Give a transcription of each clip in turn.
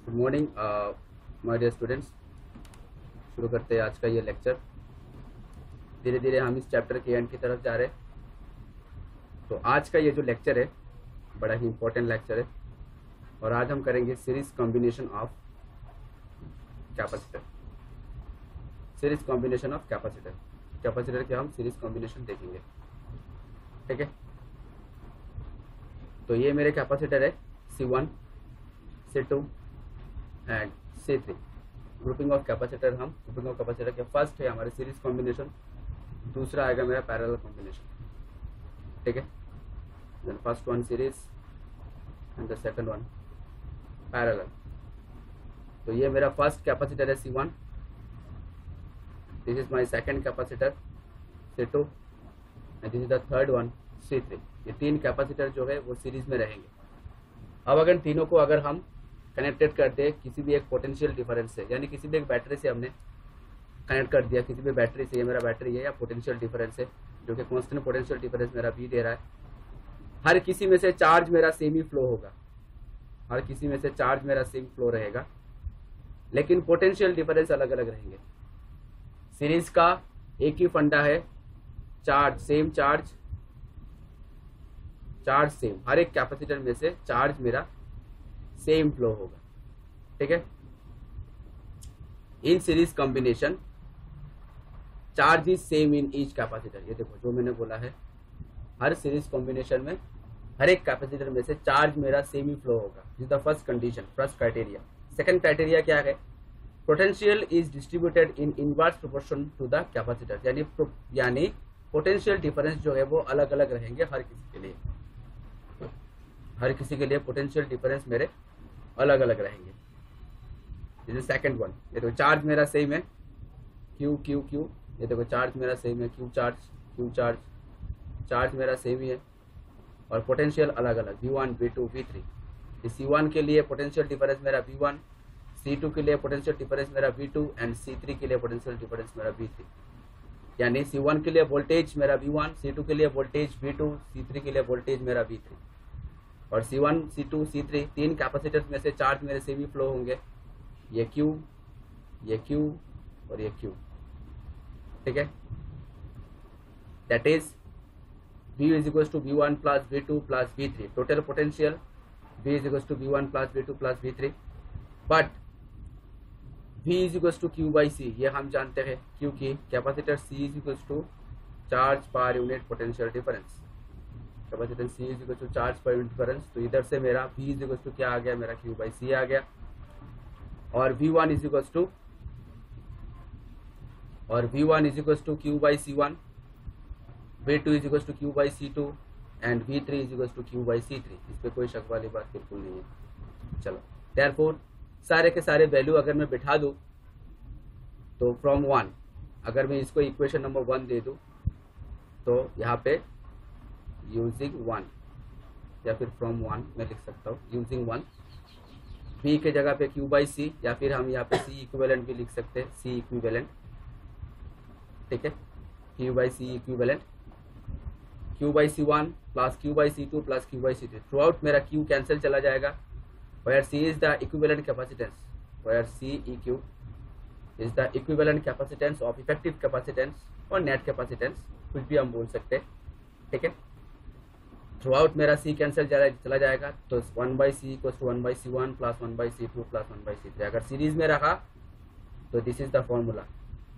Good morning my dear students. शुरू करते हैं आज का ये लेक्चर। धीरे धीरे हम इस चैप्टर के एंड की तरफ जा रहे हैं। तो आज का ये जो लेक्चर है बड़ा ही इंपॉर्टेंट लेक्चर है और आज हम करेंगे series combination of capacitor. Series combination of capacitor के हम सीरीज कॉम्बिनेशन देखेंगे। ठीक है, तो ये मेरे कैपेसिटर है C1, C2 and C3। Grouping of capacitor के फर्स्ट है हमारे सीरीज कॉम्बिनेशन, दूसरा आएगा मेरा पैरेलल कॉम्बिनेशन। ठीक है, then first one series and the second one parallel. तो ये मेरा फर्स्ट कैपेसिटर है C1, this is my second capacitor C2 and this is the third one C3। ये तीन कैपेसिटर जो है वो सीरीज में रहेंगे। अब अगर तीनों को अगर हम कनेक्टेड कर दे किसी भी एक पोटेंशियल डिफरेंस से, यानी किसी भी एक बैटरी से हमने कनेक्ट कर दिया, किसी भी बैटरी से, ये मेरा बैटरी है या पोटेंशियल डिफरेंस है जो कि कांस्टेंट पोटेंशियल डिफरेंस मेरा V दे रहा है। हर किसी में से चार्ज मेरा सेम ही फ्लो होगा, हर किसी में से चार्ज मेरा सेम फ्लो रहेगा, लेकिन पोटेंशियल डिफरेंस अलग अलग रहेंगे। सीरीज का एक ही फंडा है, चार्ज सेम, चार्ज सेम। हर एक कैपेसिटर में से चार्ज मेरा सेम फ्लो होगा। ठीक है, इन series combination charge is same in each capacitor. ये देखो जो मैंने बोला है, हर सीरीज कॉम्बिनेशन में हर एक कैपेसिटर में से चार्ज मेरा सेम ही फ्लो होगा। This the first condition, first criteria. Second criteria क्या है? Potential is distributed in inverse proportion to the capacitor, यानी पोटेंशियल डिफरेंस जो है वो अलग अलग रहेंगे हर किसी के लिए। हर किसी के लिए पोटेंशियल डिफरेंस मेरे अलग अलग रहेंगे। This is second one. ये देखो चार्ज मेरा सेम है, क्यू क्यू क्यू। ये देखो चार्ज मेरा सेम है, क्यू चार्ज, चार्ज मेरा सेम ही है और पोटेंशियल अलग अलग, V1, V2, V3। C1 के लिए पोटेंशियल डिफरेंस मेरा V1, C2 के लिए पोटेंशियल डिफरेंस मेरा V2 एंड C3 के लिए पोटेंशियल डिफरेंस मेरा V3। यानी C1 के लिए वोल्टेज मेरा V1, C2 के लिए वोल्टेज V2, C3 के लिए वोल्टेज मेरा V3। और C1, C2, C3 तीन कैपेसिटर्स में से चार्ज मेरे सेम ही फ्लो होंगे, ये Q और ये Q। ठीक है, that is V is equals to V1 plus V2 plus V3। Total potential V is equals to V1 plus V2 plus V3, but V is equals to Q by C ये हम जानते हैं, क्योंकि capacitor C is equals to charge per unit potential difference. Capacitor C is equals to charge per unit difference. तो इधर से मेरा V is equals to क्या आ गया, मेरा Q by C आ गया। और V1 is equals to Q by C1, V2 is equals to Q by C2 and V3 is equals to Q by C3। इस पे कोई शक वाली बात बिल्कुल नहीं है। चलो, देयरफॉर सारे के सारे वैल्यू अगर मैं बिठा दूं तो फ्रॉम 1, अगर मैं इसको इक्वेशन नंबर 1 दे दूं तो यहाँ पे यूजिंग 1 या फिर फ्रॉम 1 मैं लिख सकता हूँ यूजिंग 1, V के जगह पे Q by C, या फिर हम यहाँ पे C इक्विवेलेंट भी लिख सकते हैं, C इक्विवेलेंट। ठीक है, Q by C equivalent, Q by C1 plus Q by C2 plus Q by C3। Through out मेरा Q कैंसिल चला जाएगा, where C is the equivalent capacitance, where CEQ is the equivalent capacitance of effective capacitance और net capacitance, कुछ भी हम बोल सकते हैं। ठीक है, थ्रू आउट मेरा C कैंसिल चला जाएगा, तो 1 by C equals to 1 by C1 plus 1 by C2 plus 1 by C3। अगर सीरीज में रखा तो this is the formula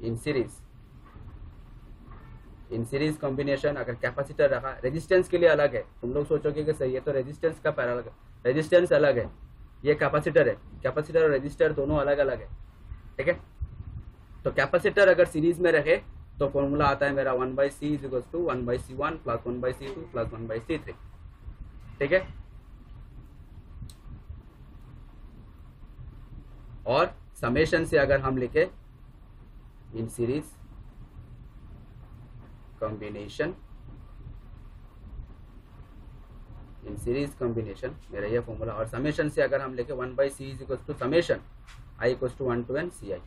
in series combination. अगर कैपेसिटर रखा, रेजिस्टेंस के लिए अलग है, तुम लोग सोचोगे कि सही है तो रेजिस्टेंस का पैरेलल, रेजिस्टेंस अलग है, ये कैपेसिटर है, कैपेसिटर और रेजिस्टर दोनों अलग अलग है। ठीक है, तो कैपेसिटर अगर सीरीज में रहे तो फॉर्मूला आता है मेरा 1 by C is equals to 1 by C1 plus 1 by C2 plus 1 by C3। ठीक है, और समेशन से अगर हम लिखे इन सीरीज कॉम्बिनेशन, मेरा ये फॉर्मूला, और समेशन से अगर हम लेके 1 by C is equals to summation I equals to 1 to n Ci।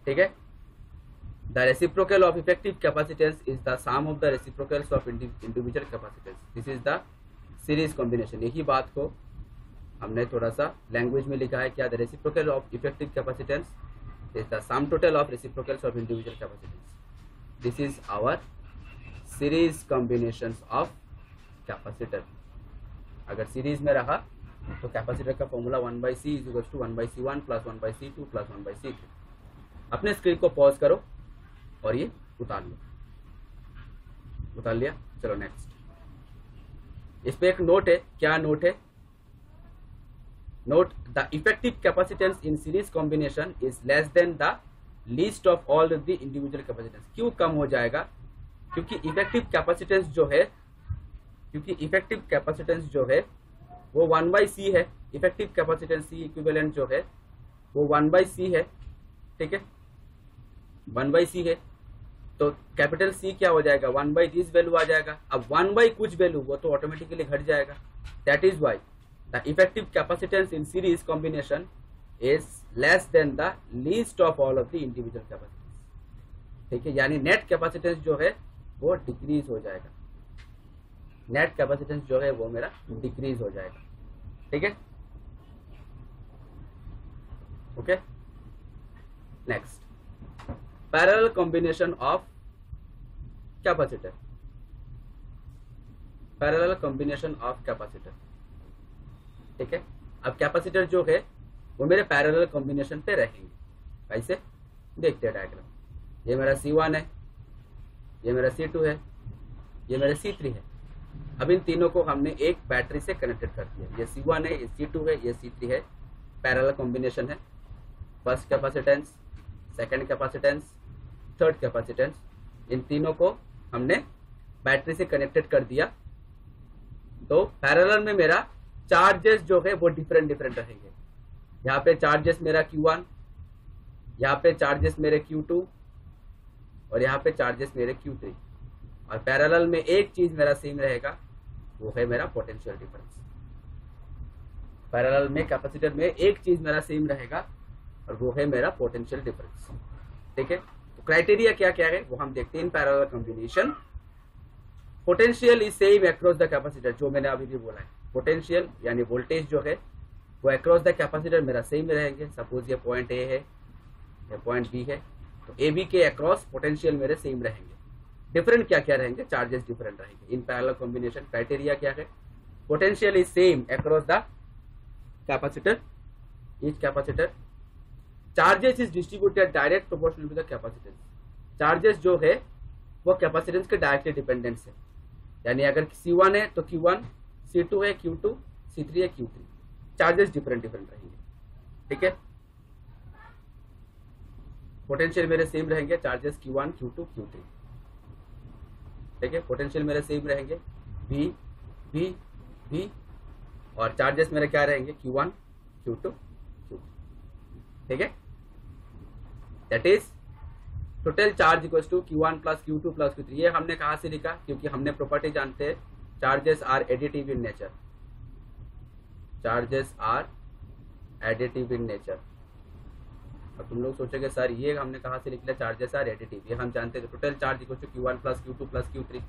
ठीक है, the reciprocal of effective capacitance is the sum of the reciprocals of individual capacitance. This is the series combination. यही बात को हमने थोड़ा सा language में लिखा है क्या, the reciprocal of effective capacitance is the sum total of reciprocals of individual capacitance. This is our series combinations of capacitor. अगर सीरीज में रहा तो कैपेसिटर का formula 1/C = 1/C1 + 1/C2 + 1/C3। अपने स्क्रीन को पॉज करो और ये उतार लो। उतार लिया? चलो नेक्स्ट। इस पे एक नोट है। क्या नोट है? Note the effective capacitance in series combination is less than the least of all the individual capacitance. क्यों कम हो जाएगा? क्योंकि इफेक्टिव कैपेसिटेंस जो है वो 1/C है। इफेक्टिव कैपेसिटेंस C इक्विवेलेंट जो है वो 1/C है। ठीक है, 1/C है। तो कैपिटल C क्या हो जाएगा? 1/दिस वैल्यू आ जाएगा। अब 1/ कुछ वैल्यू वो तो ऑटोमेटिकली घट जाएगा। That is why the effective capacitance in series combination is less than the least of all of the individual capacitance. ठीक है, यानी नेट कैपेसिटेंस जो है वो डिक्रीज हो जाएगा। नेट कैपेसिटेंस जो है वो मेरा डिक्रीज हो जाएगा। ठीक है, okay. Next, parallel combination of capacitor. Parallel combination of capacitor. ठीक है, अब कैपेसिटर जो है वो मेरे पैरेलल कॉम्बिनेशन पे रहेंगे। कैसे? देखते हैं डायग्राम। ये मेरा C1 है, ये मेरा C2 है, ये मेरा C3 है। अब इन तीनों को हमने एक बैटरी से कनेक्टेड कर दिया। ये C1 है, ये C2 है, ये C3 है। पैरेलल कॉम्बिनेशन है। First capacitance, second capacitance, third capacitance, इन तीनों को हमने बैटरी से कनेक्टेड कर दिया। तो पैरेलल में मेरा चार्जेस जो है वो डिफरेंट रहेंगे। यहाँ पे चार्जेस मेरा Q1, यहाँ पे चार्जेस मेरे Q2 और यहाँ पे चार्जेस मेरे Q3। और पैरेलल में एक चीज मेरा सेम रहेगा, वो है मेरा पोटेंशियल डिफरेंस। पैरेलल में कैपेसिटर में एक चीज मेरा सेम रहेगा और वो है मेरा पोटेंशियल डिफरेंस। ठीक है, तो क्राइटेरिया क्या क्या है वो हम देखते हैं। In parallel combination potential is same across the capacitor. जो मैंने अभी भी बोला है, पोटेंशियल यानी वोल्टेज जो है वो अक्रॉस द कैपेसिटर मेरा सेम रहेंगे। सपोज ये पॉइंट ए है, ये पॉइंट बी है, तो ए बी के अक्रॉस पोटेंशियल मेरे सेम रहेंगे। डिफरेंट क्या क्या रहेंगे? चार्जेस डिफरेंट रहेंगे। इन पैरेलल कॉम्बिनेशन क्राइटेरिया क्या है? Potential is same across the capacitor, each capacitor. Charges is distributed direct proportional to the capacitance. Charges जो है वो कैपेसिटेंस के डायरेक्टली डिपेंडेंस है। यानी अगर C1 है तो Q1, C2 है Q2, C3 है Q3। चार्जेस डिफरेंट रहेंगे। ठीक है, पोटेंशियल मेरे सेम रहेंगे। Charges Q1, Q2, Q3। ठीक है, पोटेंशियल मेरे सेम रहेंगे V और चार्जेस मेरे क्या रहेंगे? Q1, Q2, Q3। ठीक है, that is total charge equal to Q1 + Q2 + Q3। ये हमने कहा से लिखा? क्योंकि हमने प्रॉपर्टी जानते हैं, charges are additive in nature. Charges are additive in nature. अब तुम लोग सोचोगे सर ये हमने कहा से लिख लिया चार्जेस आर एडिटिव? ये हम जानते हैं total charge equal to Q1 + Q2 + Q3।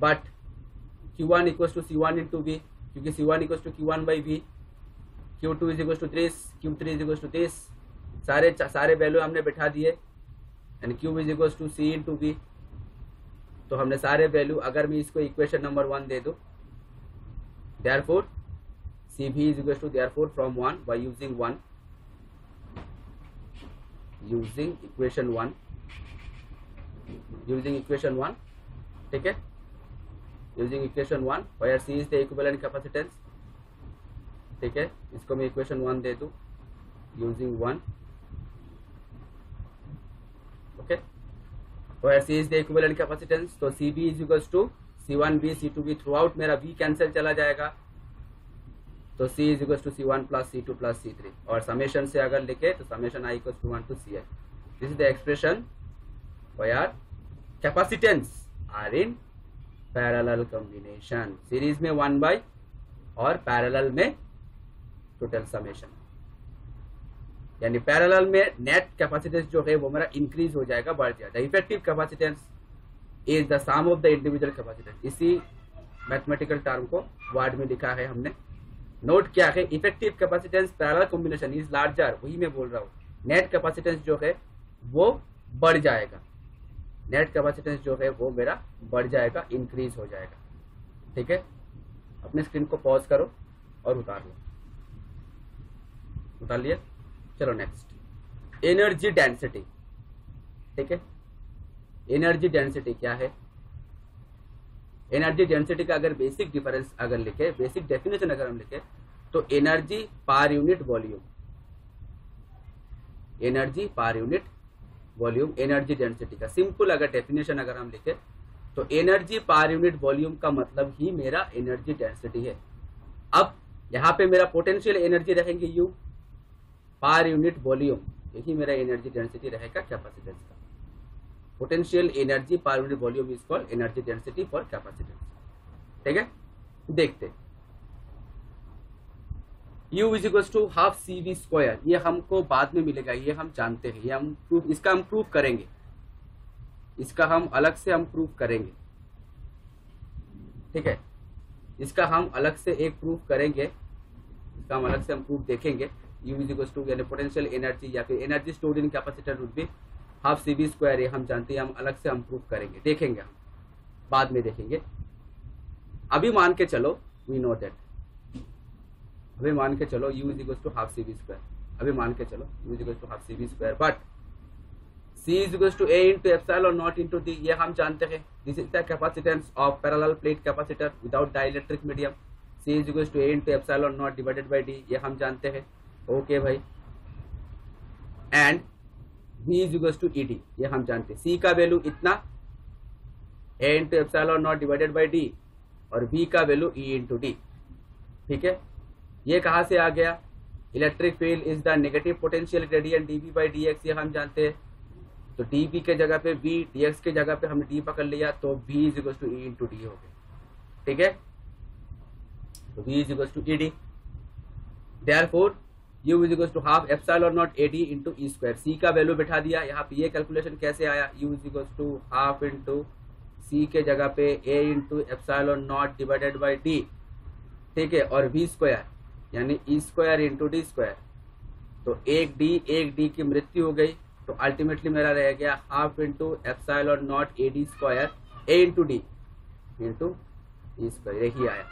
But Q1 = C1 × V, क्योंकि C1 = Q1/V, Q2 = 30, Q3 = 30। सारे वैल्यू हमने बैठा दिए, यानी Q = C × V। तो हमने सारे वैल्यू, अगर मैं इसको इक्वेशन नंबर 1 दे दूं, therefore CV = therefore from 1 by using equation 1, ठीक है, using equation 1 where C is the equivalent capacitance। ठीक है, इसको मैं इक्वेशन 1 दे दूं using 1, okay, where C is the equivalent capacitance। तो CV = C1V C2V, through out मेरा V कैंसिल चला जाएगा, तो C = C1 + C2 + C3। और समेशन से अगर लिखे तो summation I = 1 to CI। This is the expression where capacitance are in parallel combination। Series में 1/, और पैरेलल में टोटल समेशन। यानी पैरेलल में नेट कैपेसिटेंस जो है वो मेरा इंक्रीज हो जाएगा, बढ़ जाएगा। Effective capacitance is the sum of the individual capacitance. इसी मैथमेटिकल टर्म को वर्ड में लिखा है हमने। नोट क्या है, effective capacitance parallel combination is larger, वही मैं बोल रहा हूँ, नेट कैपेसिटेंस जो है वो बढ़ जाएगा, नेट कैपेसिटेंस जो है वो मेरा बढ़ जाएगा, इंक्रीज हो जाएगा। ठीक है, अपने स्क्रीन को पॉज करो और उतार लो, उतार लिया। चलो नेक्स्ट, एनर्जी डेंसिटी। ठीक है, एनर्जी डेंसिटी क्या है, एनर्जी डेंसिटी का अगर बेसिक डिफरेंस अगर लिखे, बेसिक डेफिनेशन अगर हम लिखे तो energy per unit volume, energy per unit volume energy density का सिंपल अगर डेफिनेशन अगर हम लिखे तो एनर्जी पर यूनिट वॉल्यूम का मतलब ही मेरा एनर्जी डेंसिटी है। अब यहाँ पे मेरा पोटेंशियल एनर्जी रहेंगे यू, पर यूनिट वॉल्यूम यही मेरा एनर्जी डेंसिटी रहेगा कैपेसिटेंस का। Potential energy per unit volume is called energy density for capacitance. ठीक है, देखते U is equal to half C V square, ये हमको बाद में मिलेगा, ये हम जानते हैं, ये हम प्रूफ, इसका हम प्रूफ करेंगे, इसका हम अलग से हम प्रूफ करेंगे। ठीक है, इसका हम अलग से एक प्रूफ करेंगे, इसका हम अलग से हम प्रूफ देखेंगे। U इज इक्वल टू यानी पोटेंशियल एनर्जी या फिर energy stored in capacitor would be half C V square, ये हम जानते हैं, हम अलग से हम प्रूफ करेंगे, देखेंगे, हम बाद में देखेंगे। अभी मान के चलो वी नो दैट, अभी मान के चलो U is equal to half C V square, अभी मान के चलो U is equal to half C V square, but C is equal to A into epsilon not into D, ये हम जानते हैं, this is the capacitance of parallel plate capacitor without dielectric medium. C is equal to A into epsilon naught divided by D, ये हम जानते हैं। Okay भाई, and V is equal to ED, ये हम जानते हैं, C का वैल्यू इतना A into epsilon naught divided by D और V का वैल्यू E इंटू D। ठीक है, ये कहां से आ गया, electric field is the negative potential gradient dV by dx, ये हम जानते हैं। तो dV के जगह पे V, dx के जगह पे हमने D पकड़ लिया, तो V is equal to E into D हो गया। ठीक है, तो V is equal to ED, therefore U is equal to half epsilon naught AD into E square, C का वैल्यू बैठा दिया यहाँ पे, ये कैलकुलेशन कैसे आया, U is equal to half into C के जगह पे A into epsilon naught divided by D। ठीक है, और V स्क्वायर यानी E square into D square, तो एक D की मृत्यु हो गई, तो अल्टीमेटली मेरा रह गया half into epsilon naught AD square A into D into E square, यही आया।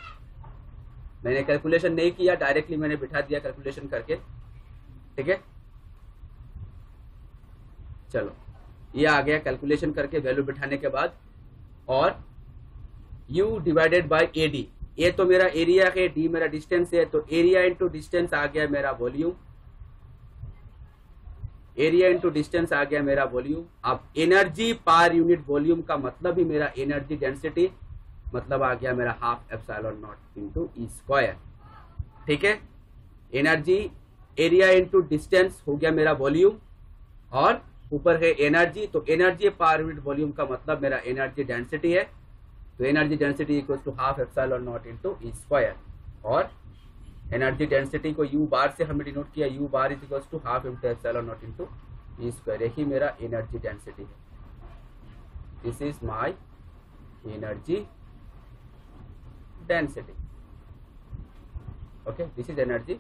मैंने कैलकुलेशन नहीं किया, डायरेक्टली मैंने बिठा दिया कैलकुलेशन करके। ठीक है, चलो ये आ गया कैलकुलेशन करके वैल्यू बिठाने के बाद, और U डिवाइडेड बाय AD, ये तो मेरा एरिया है, D मेरा डिस्टेंस है, तो एरिया इंटू डिस्टेंस आ गया मेरा वॉल्यूम, एरिया इंटू डिस्टेंस आ गया मेरा वॉल्यूम। अब एनर्जी पर यूनिट वॉल्यूम का मतलब ही मेरा एनर्जी डेंसिटी, मतलब आ गया मेरा half epsilon not into E square. ठीक है, एनर्जी एरिया इंटू डिस्टेंस हो गया मेरा वॉल्यूम, और ऊपर है एनर्जी, तो एनर्जी पर यूनिट वॉल्यूम का मतलब मेरा एनर्जी डेंसिटी है, तो energy density equal to half epsilon not into E square, और एनर्जी डेंसिटी को U बार से हमने डिनोट किया, U bar is equal to half into epsilon not into E square, यही मेरा एनर्जी डेंसिटी है। This is my energy density. Okay, this is energy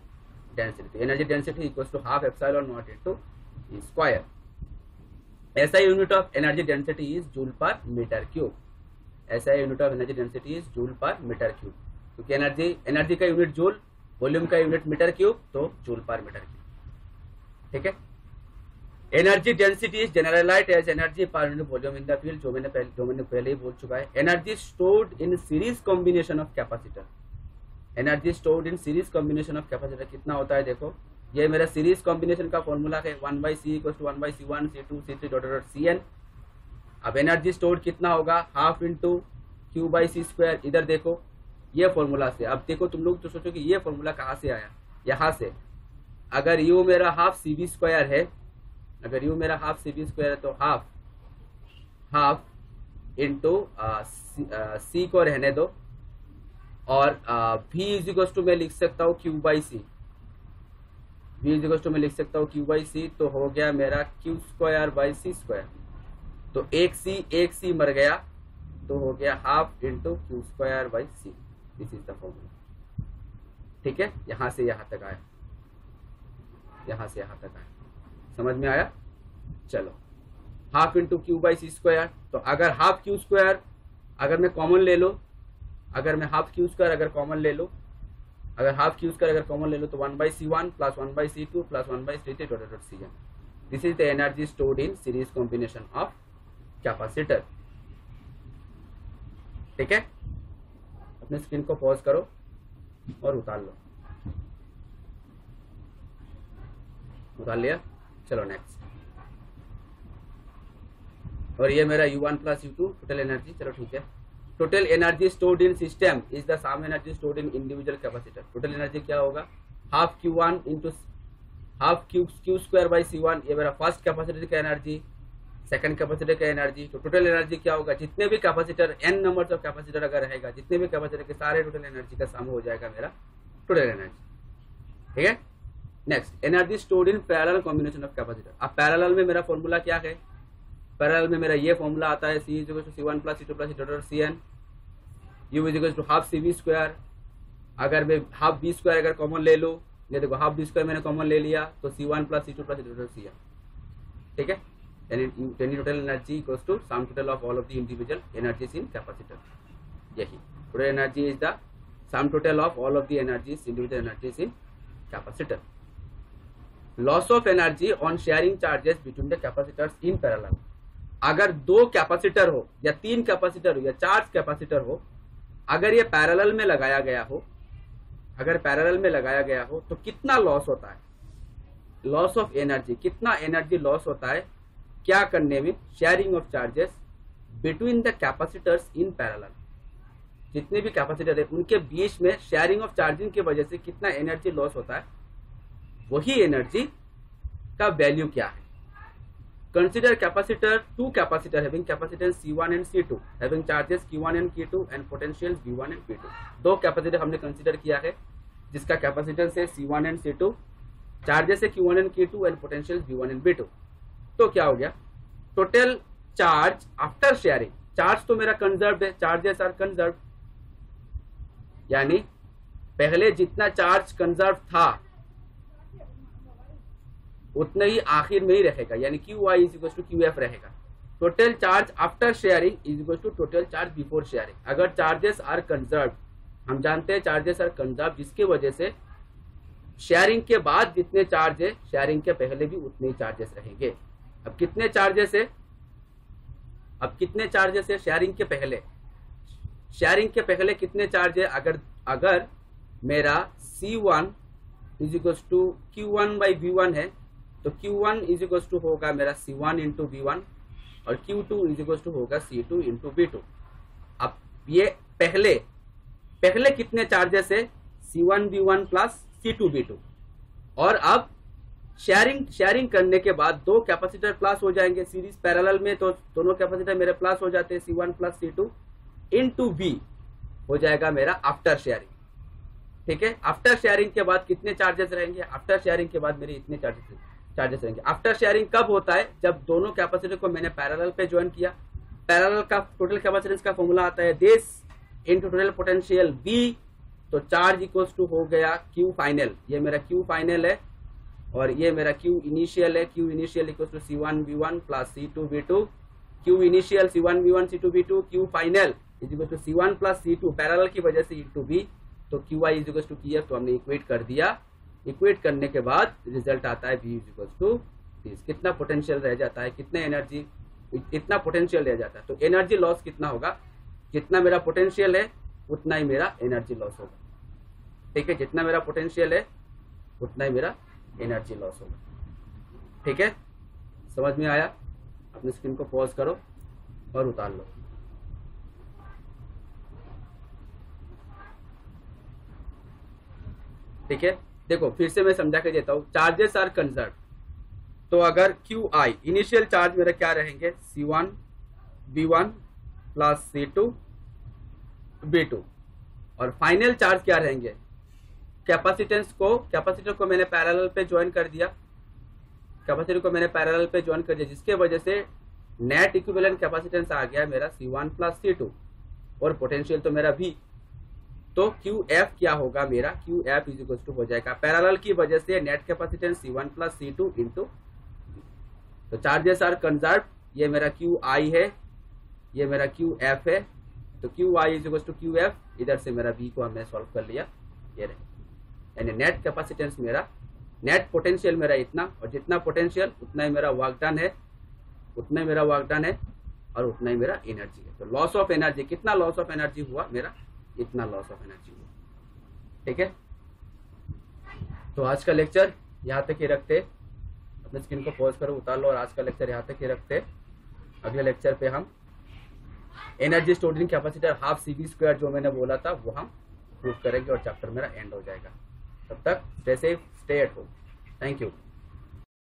density, energy density equal to half epsilon not into E square. ऐसा unit of energy density is joule per metre cube, ऐसा unit of energy density is joule per metre cube, क्योंकि energy का unit joule, volume का unit metre cube, तो joule per metre cube. ठीक है, energy density is generalised as energy per unit volume in the field, जो मैंने पहले ही बोल चुका है। Energy stored in series combination of capacitor, energy stored in series combination of capacitor कितना होता है, देखो ये मेरा सीरीज कॉम्बिनेशन का फॉर्मूला है, 1/C equal to 1/C1 C2 C3 dot dot Cn। अब एनर्जी स्टोर्ड कितना होगा, हाफ इंटू Q/C स्क्वायर, इधर देखो ये फॉर्मूला से। अब देखो तुम लोग तो सोचो कि ये फॉर्मूला कहाँ से आया, यहाँ से। अगर U मेरा हाफ CV स्क्वायर है, अगर U मेरा हाफ CV स्क्वायर है, तो हाफ इंटू C को रहने दो, और V इज इक्वल टू मैं लिख सकता हूँ Q/C, V is equal to मैं लिख सकता हूँ Q/C, तो हो गया मेरा Q square by C square, तो एक C मर गया, तो हो गया half into Q square by C। This is the formula. ठीक है, यहां से यहां तक आया, यहां से यहां तक आया, समझ में आया। चलो half into Q by C square, तो अगर हाफ क्यू स्क्वायर अगर मैं कॉमन ले लो, अगर मैं हाफ क्यू स्क्वायर अगर कॉमन ले लो, अगर हाफ क्यू स्क्वायर अगर कॉमन ले लो तो 1/C1 plus 1/C2 plus 1/C3 dot dot Cn, this is the energy stored in series combination of capacitor. ठीक है, अपने स्क्रीन को पॉज करो और उतार लो, उतार लिया। चलो नेक्स्ट, और ये मेरा U1 plus U2 total energy. चलो ठीक है, total energy stored in system is the sum energy stored in individual capacitor. Total energy क्या होगा, half Q1 into half Q square by C1, ये मेरा फर्स्ट कैपेसिटर का एनर्जी, सेकंड कैपेसिटर का एनर्जी। तो टोटल एनर्जी क्या होगा, जितने भी capacitor n numbers of capacitor अगर रहेगा, जितने भी कैपेसिटर के सारे टोटल एनर्जी का सम हो जाएगा मेरा टोटल एनर्जी। ठीक है, next energy stored in parallel combination of capacitor. अब पैरेलल में मेरा फॉर्मूला क्या है, पैरेलल में मेरा ये फॉर्मूला आता है C is equal to C1 plus C2 plus dot Cn, U is equal to half CV square. अगर मैं हाफ B स्क्वायर अगर कॉमन ले लूँ, ये देखो हाफ B स्क्वायर मैंने कॉमन ले लिया तो C1 plus C2 plus dot Cn। ठीक है, यानी total energy equals to sum total of all of the individual energies in capacitor. यही total energy is the sum total of all of the energies individual energies in capacitor. Loss of energy on sharing charges between the capacitors in parallel. अगर दो capacitor हो या तीन capacitor हो या चार capacitor हो, अगर ये पैरेलल में लगाया गया हो, अगर पैरेलल में लगाया गया हो तो कितना लॉस होता है, लॉस ऑफ एनर्जी, कितना एनर्जी लॉस होता है क्या करने में, sharing of charges between the capacitors in parallel. जितने भी कैपेसिटर है उनके बीच में शेयरिंग ऑफ चार्जिंग की वजह से कितना एनर्जी लॉस होता है, वही एनर्जी का वैल्यू क्या है। Consider capacitor, two capacitor having capacitance C1 and C2 having charges Q1 and Q2 and potentials V1 and V2। दो कैपेसिटर हमने कंसीडर किया है जिसका कैपेसिटेंस है C1 and C2, चार्जेस है Q1 and Q2 and potential V1 and V2। तो क्या हो गया, total charge after sharing, charge तो मेरा कंजर्व्ड है, चार्जेस आर कंजर्व्ड, यानी पहले जितना चार्ज कंजर्व था उतना ही आखिर में ही रहेगा, यानी QI is equal to QF रहेगा। Total charge after sharing is equal to total charge before sharing. अगर चार्जेस आर कंजर्व्ड, हम जानते हैं चार्जेस आर कंजर्व्ड, जिसकी वजह से शेयरिंग के बाद जितने चार्ज है शेयरिंग के पहले भी उतने ही चार्जेस रहेंगे। अब कितने चार्जेस है, अब कितने चार्जेस है शेयरिंग के पहले, शेयरिंग के पहले कितने चार्ज है, अगर मेरा C1 is equal to Q1 by V1 है तो Q1 इज इक्वल टू होगा मेरा C1 इंटू V1 और Q2 इज इक्वल टू होगा C2 इंटू V2। अब ये पहले कितने चार्जेस है, C1 V1 plus C2 V2, और अब शेयरिंग करने के बाद दो कैपेसिटर प्लस हो जाएंगे सीरीज पैरेलल में, तो दोनों कैपेसिटर मेरे प्लस हो जाते हैं, C1 plus C2 into V हो जाएगा मेरा आफ्टर शेयरिंग। ठीक है, आफ्टर शेयरिंग के बाद कितने चार्जेस रहेंगे, आफ्टर शेयरिंग के बाद मेरे इतने चार्जेस रहेंगे। आफ्टर शेयरिंग कब होता है, जब दोनों कैपेसिटर को मैंने पैरेलल पे ज्वाइन किया। पैरेलल का टोटल कैपेसिटेंस का फॉर्मूला आता है this into total potential V, तो चार्ज इक्वल्स टू हो गया Q फाइनल, ये मेरा Q फाइनल है और ये मेरा Q इनिशियल है। Q initial equals to C1 V1 plus C2 V2, Q initial C1 V1 C2 V2, Q final is equal to C1 plus C2 parallel की वजह से इंटू V, तो QI is equal to QF, तो हमने equate कर दिया। Equate करने के बाद रिजल्ट आता है V is equal to this. कितना पोटेंशियल रह जाता है, कितने एनर्जी, इतना पोटेंशियल रह जाता है, तो एनर्जी लॉस कितना होगा, जितना मेरा पोटेंशियल है उतना ही मेरा एनर्जी लॉस होगा। ठीक है, जितना मेरा पोटेंशियल है उतना ही मेरा एनर्जी लॉस होगा। ठीक है, समझ में आया। अपनी स्क्रीन को पॉज करो और उतार लो। ठीक है, देखो फिर से मैं समझा के देता हूं। चार्जेस आर कंजर्व, तो अगर QI इनिशियल चार्ज मेरे क्या रहेंगे, C1 V1 plus C2 V2, और फाइनल चार्ज क्या रहेंगे, कैपेसिटर को मैंने पैरेलल पे ज्वाइन कर दिया, कैपेसिटर को मैंने पैरेलल पे ज्वाइन कर दिया, जिसके वजह से नेट इक्विवेलेंट कैपेसिटेंस आ गया मेरा C1 प्लस C2, और पोटेंशियल तो मेरा V। तो क्यू एफ क्या होगा मेरा, Q F is equal to हो जाएगा पैरेलल की वजह से net capacitance C1 plus C2 into, तो चार्जेस आर कंजर्व, ये मेरा क्यू आई है, ये मेरा क्यू एफ है, तो Q I is equal to Q F, इधर से मेरा बी को हमने सॉल्व कर लिया, ये रहे, यानी नेट कैपेसिटेंस मेरा, नेट पोटेंशियल मेरा इतना, और जितना पोटेंशियल उतना ही मेरा वर्क डन है, उतना ही मेरा वर्क डन है, और उतना ही मेरा एनर्जी है। तो लॉस ऑफ एनर्जी, कितना लॉस ऑफ एनर्जी हुआ मेरा, इतना लॉस ऑफ एनर्जी हुआ, ठीक है। तो आज का लेक्चर यहाँ तक ही रखते, अपने स्क्रीन को पॉज करो, उतार लो, और आज का लेक्चर यहाँ तक ही रखते। अगले लेक्चर पे हम energy storing capacitor half CV² जो मैंने बोला था वो हम प्रूव करेंगे, और चैप्टर मेरा एंड हो जाएगा। तब तक stay safe, stay at home. Thank you.